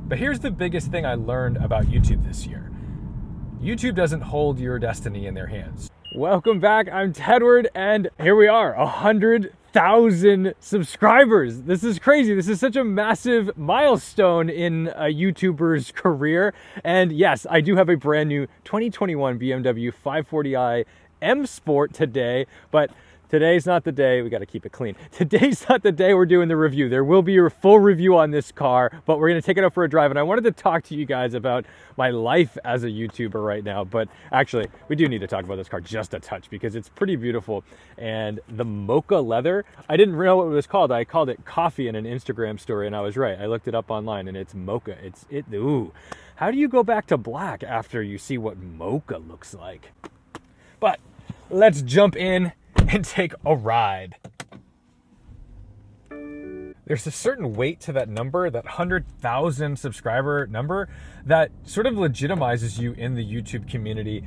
But here's the biggest thing I learned about YouTube this year. YouTube doesn't hold your destiny in their hands. Welcome back, I'm Tedward, and here we are, 100,000 subscribers. This is crazy. This is such a massive milestone in a YouTuber's career. And yes, I do have a brand new 2021 BMW 540i M Sport today, but today's not the day. We got to keep it clean. Today's not the day we're doing the review. There will be a full review on this car, but we're going to take it out for a drive. And I wanted to talk to you guys about my life as a YouTuber right now. But actually, we do need to talk about this car just a touch because it's pretty beautiful. And the mocha leather, I didn't know what it was called. I called it coffee in an Instagram story, and I was right. I looked it up online, and it's mocha. Ooh. How do you go back to black after you see what mocha looks like? But let's jump in and take a ride. There's a certain weight to that number, that 100,000 subscriber number, that sort of legitimizes you in the YouTube community.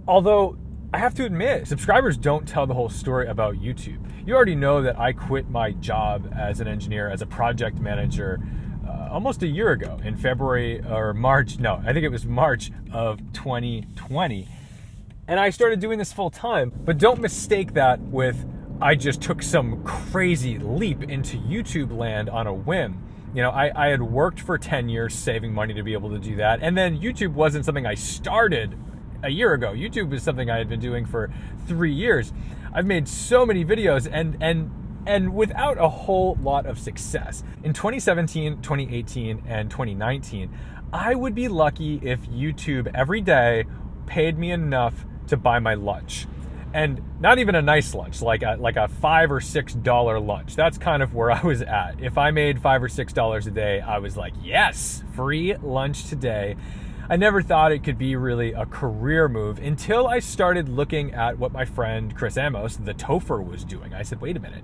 Although, I have to admit, subscribers don't tell the whole story about YouTube. You already know that I quit my job as an engineer, as a project manager, almost a year ago in February or March. No, I think it was March of 2020. And I started doing this full time, but don't mistake that with I just took some crazy leap into YouTube land on a whim. You know, I had worked for 10 years saving money to be able to do that. And then YouTube wasn't something I started a year ago. YouTube was something I had been doing for 3 years. I've made so many videos and without a whole lot of success. In 2017, 2018, and 2019, I would be lucky if YouTube every day paid me enough to buy my lunch. And not even a nice lunch, like a $5 or $6 lunch. That's kind of where I was at. If I made $5 or $6 a day, I was like, yes, free lunch today. I never thought it could be really a career move until I started looking at what my friend Chris Amos, the Topher, was doing. I said, wait a minute,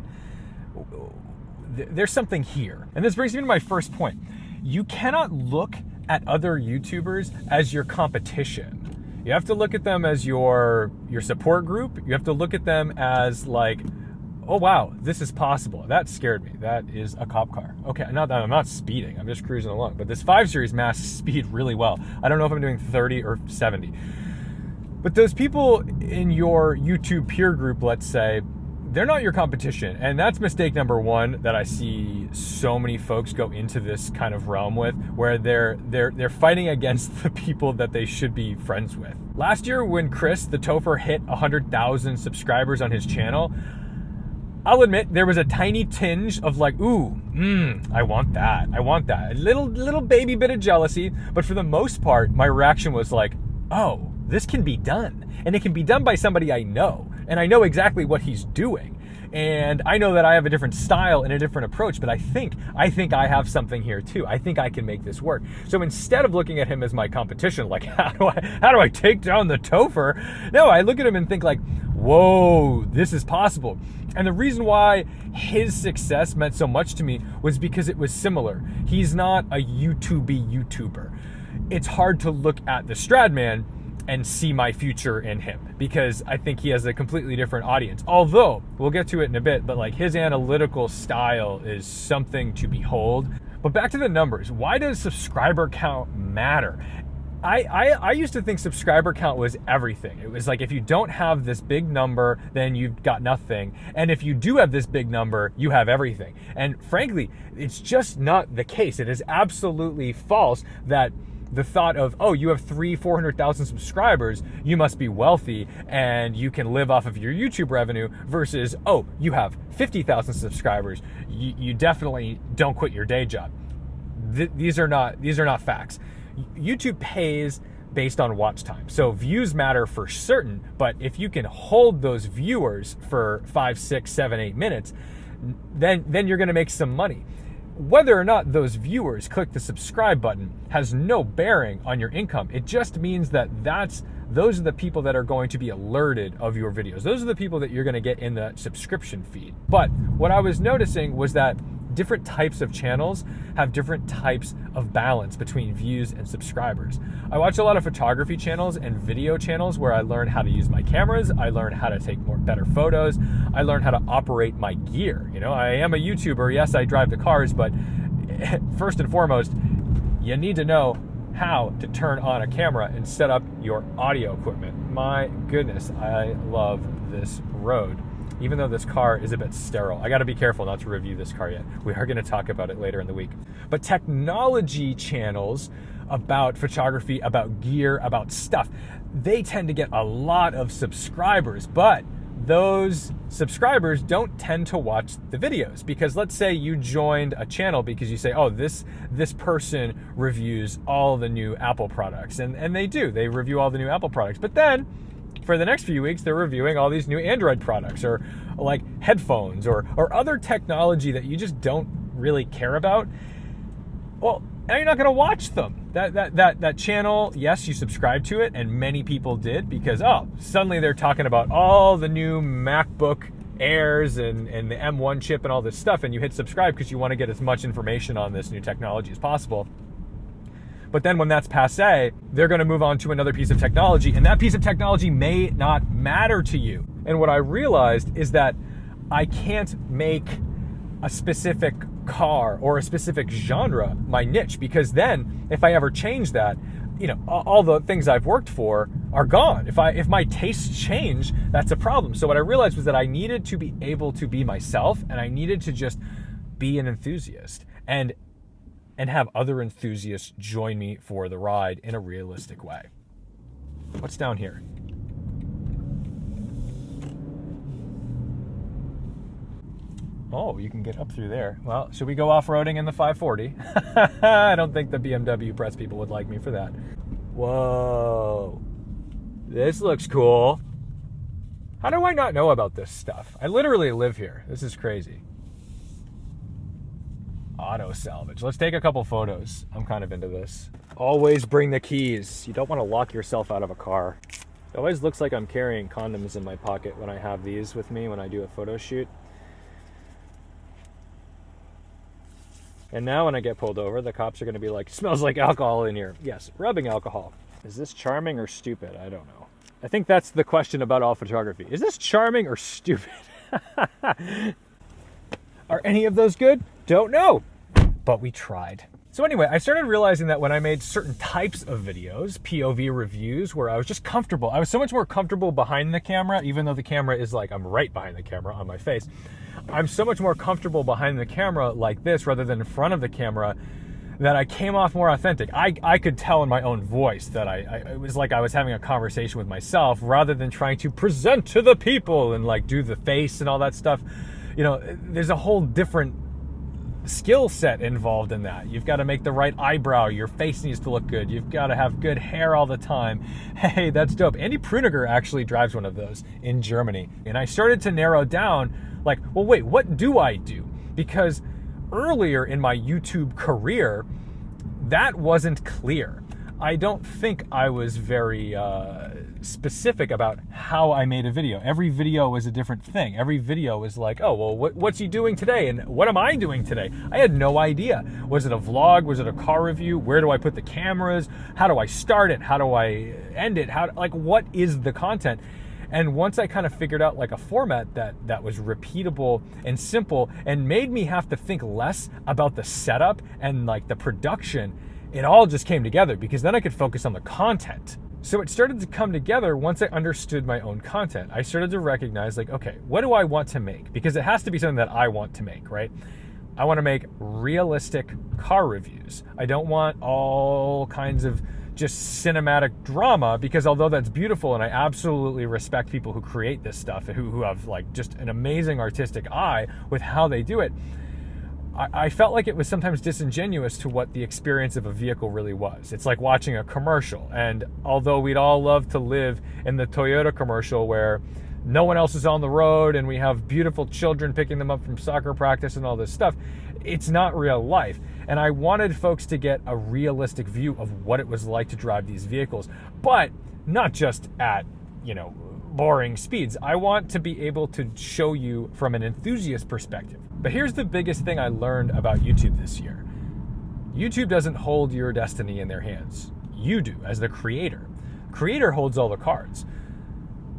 there's something here. And this brings me to my first point. You cannot look at other YouTubers as your competition. You have to look at them as your support group. You have to look at them as like, oh wow, this is possible. That scared me. That is a cop car. Okay, I'm not speeding. I'm just cruising along. But this 5 Series masks speed really well. I don't know if I'm doing 30 or 70. But those people in your YouTube peer group, let's say, they're not your competition. And that's mistake number one that I see so many folks go into this kind of realm with, where they're fighting against the people that they should be friends with. Last year when Chris, the Topher, hit 100,000 subscribers on his channel, I'll admit there was a tiny tinge of like, ooh, I want that. A little baby bit of jealousy. But for the most part, my reaction was like, oh, this can be done. And it can be done by somebody I know. And I know exactly what he's doing. And I know that I have a different style and a different approach, but I think I have something here too. I think I can make this work. So instead of looking at him as my competition, like how do I take down the Topher? No, I look at him and think like, whoa, this is possible. And the reason why his success meant so much to me was because it was similar. He's not a YouTuber. It's hard to look at the Stradman and see my future in him because I think he has a completely different audience. Although, we'll get to it in a bit, but like his analytical style is something to behold. But back to the numbers. Why does subscriber count matter? I used to think subscriber count was everything. It was like if you don't have this big number, then you've got nothing. And if you do have this big number, you have everything. And frankly, it's just not the case. It is absolutely false that the thought of, oh, you have 400,000 subscribers, you must be wealthy and you can live off of your YouTube revenue versus, oh, you have 50,000 subscribers, you definitely don't quit your day job. These are not facts. YouTube pays based on watch time. So views matter for certain, but if you can hold those viewers for 5, 6, 7, 8 minutes, then you're gonna make some money. Whether or not those viewers click the subscribe button has no bearing on your income. It just means that those are the people that are going to be alerted of your videos. Those are the people that you're going to get in the subscription feed. But what I was noticing was that different types of channels have different types of balance between views and subscribers. I watch a lot of photography channels and video channels where I learn how to use my cameras, I learn how to take better photos, I learn how to operate my gear. You know, I am a YouTuber, yes, I drive the cars, but first and foremost, you need to know how to turn on a camera and set up your audio equipment. My goodness, I love this road. Even though this car is a bit sterile. I gotta be careful not to review this car yet. We are gonna talk about it later in the week. But technology channels about photography, about gear, about stuff, they tend to get a lot of subscribers, but those subscribers don't tend to watch the videos, because let's say you joined a channel because you say, oh, this person reviews all the new Apple products, and they do. They review all the new Apple products, but then for the next few weeks, they're reviewing all these new Android products, or like headphones, or other technology that you just don't really care about. Well, now you're not going to watch them. That channel, yes, you subscribe to it, and many people did, because suddenly they're talking about all the new MacBook Airs and the M1 chip and all this stuff, and you hit subscribe because you want to get as much information on this new technology as possible. But then when that's passé, they're going to move on to another piece of technology, and that piece of technology may not matter to you. And what I realized is that I can't make a specific car or a specific genre my niche, because then if I ever change that, all the things I've worked for are gone. If my tastes change, that's a problem. So what I realized was that I needed to be able to be myself, and I needed to just be an enthusiast and have other enthusiasts join me for the ride in a realistic way. What's down here? Oh, you can get up through there. Well, should we go off-roading in the 540? I don't think the BMW press people would like me for that. Whoa. This looks cool. How do I not know about this stuff? I literally live here. This is crazy. Auto salvage. Let's take a couple photos. I'm kind of into this. Always bring the keys. You don't want to lock yourself out of a car. It always looks like I'm carrying condoms in my pocket when I have these with me when I do a photo shoot. And now when I get pulled over, the cops are going to be like, smells like alcohol in here. Yes, rubbing alcohol. Is this charming or stupid? I don't know. I think that's the question about all photography. Is this charming or stupid? Are any of those good? Don't know. But we tried. So anyway, I started realizing that when I made certain types of videos, POV reviews, where I was just comfortable, I was so much more comfortable behind the camera, even though the camera is like, I'm right behind the camera on my face. I'm so much more comfortable behind the camera like this rather than in front of the camera, that I came off more authentic. I could tell in my own voice that it was like I was having a conversation with myself rather than trying to present to the people and like do the face and all that stuff. There's a whole different skill set involved in that. You've got to make the right eyebrow. Your face needs to look good. You've got to have good hair all the time. Hey, that's dope. Andy Pruniger actually drives one of those in Germany. And I started to narrow down, like, well, wait, what do I do? Because earlier in my YouTube career, that wasn't clear. I don't think I was very specific about how I made a video. Every video was a different thing. Every video was like, oh, well, what's he doing today? And what am I doing today? I had no idea. Was it a vlog? Was it a car review? Where do I put the cameras? How do I start it? How do I end it? What is the content? And once I kind of figured out like a format that was repeatable and simple and made me have to think less about the setup and like the production, it all just came together, because then I could focus on the content. So it started to come together once I understood my own content. I started to recognize like, okay, what do I want to make? Because it has to be something that I want to make, right? I want to make realistic car reviews. I don't want all kinds of just cinematic drama, because although that's beautiful and I absolutely respect people who create this stuff, who have like just an amazing artistic eye with how they do it, I felt like it was sometimes disingenuous to what the experience of a vehicle really was. It's like watching a commercial. And although we'd all love to live in the Toyota commercial where no one else is on the road and we have beautiful children picking them up from soccer practice and all this stuff, it's not real life. And I wanted folks to get a realistic view of what it was like to drive these vehicles, but not just at, boring speeds. I want to be able to show you from an enthusiast perspective. But here's the biggest thing I learned about YouTube this year. YouTube doesn't hold your destiny in their hands. You do, as the creator. Creator holds all the cards.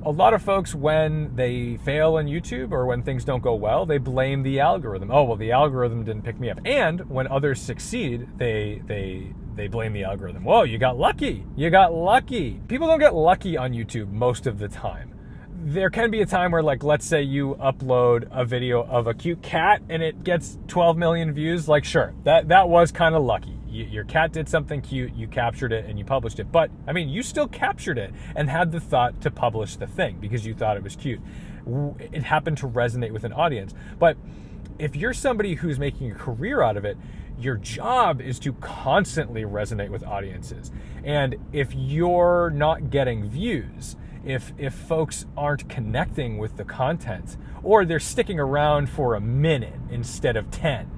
A lot of folks, when they fail on YouTube or when things don't go well, they blame the algorithm. Oh, well, the algorithm didn't pick me up. And when others succeed, they they blame the algorithm. Whoa, you got lucky. You got lucky. People don't get lucky on YouTube most of the time. There can be a time where, like, let's say you upload a video of a cute cat and it gets 12 million views. Like, sure, that was kind of lucky. Your cat did something cute, you captured it and you published it. But, I mean, you still captured it and had the thought to publish the thing because you thought it was cute. It happened to resonate with an audience. But if you're somebody who's making a career out of it, your job is to constantly resonate with audiences. And if you're not getting views, if folks aren't connecting with the content, or they're sticking around for a minute instead of 10,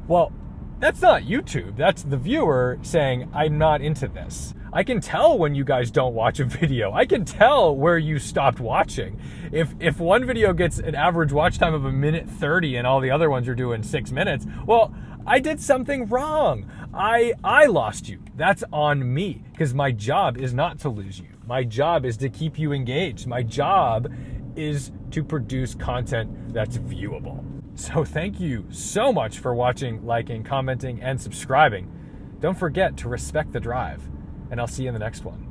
well, that's not YouTube. That's the viewer saying, I'm not into this. I can tell when you guys don't watch a video. I can tell where you stopped watching. If one video gets an average watch time of 1:30 and all the other ones are doing 6 minutes, well, I did something wrong. I lost you. That's on me, because my job is not to lose you. My job is to keep you engaged. My job is to produce content that's viewable. So thank you so much for watching, liking, commenting, and subscribing. Don't forget to respect the drive, and I'll see you in the next one.